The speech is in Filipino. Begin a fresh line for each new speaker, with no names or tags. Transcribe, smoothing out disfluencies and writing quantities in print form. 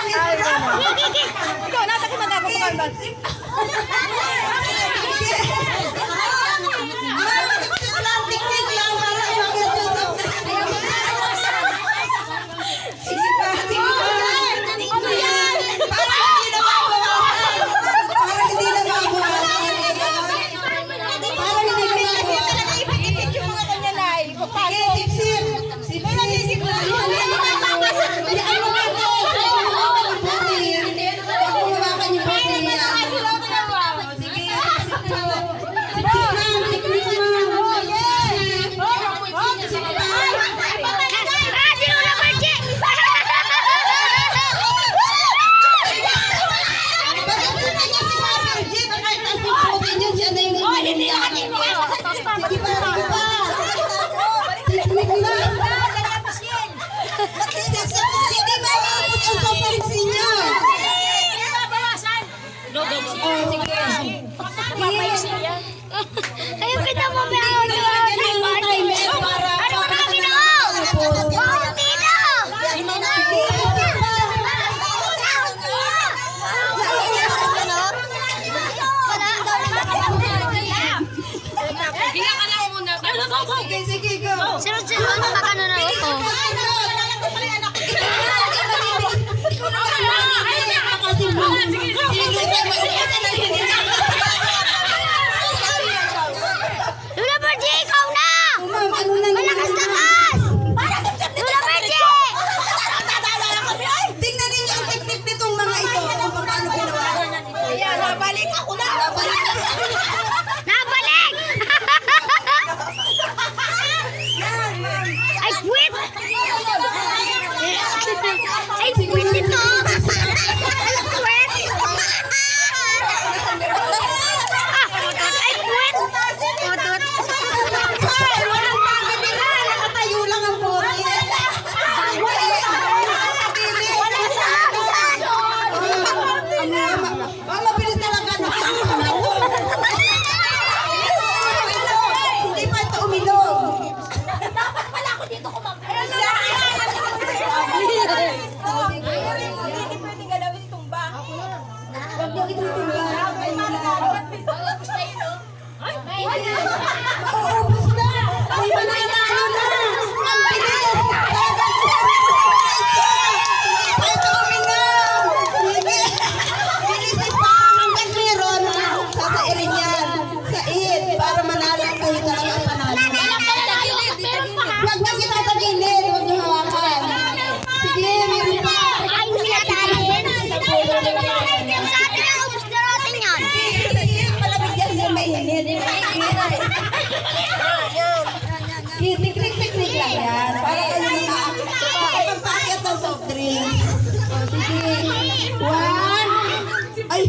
Ikaw, nasa ko magkakapagod.
Ayun, kita mo ba ako ano na ginawa?
Hinga ka lang muna. Sige, go.
Sunod-sunod, magkano na ako? Lula Berje, ikaw na! Malakas na kas! Lula Berje!
Tingnan ninyo ang teknik nitong mga ito kung paano ginawa. Ayan, nabalik ako na.
Nabalik! I quit! I quit ito!
Tiknik lang yan. Para kayo makapagpakyat ng soft drink. O, sige. 1. Ay,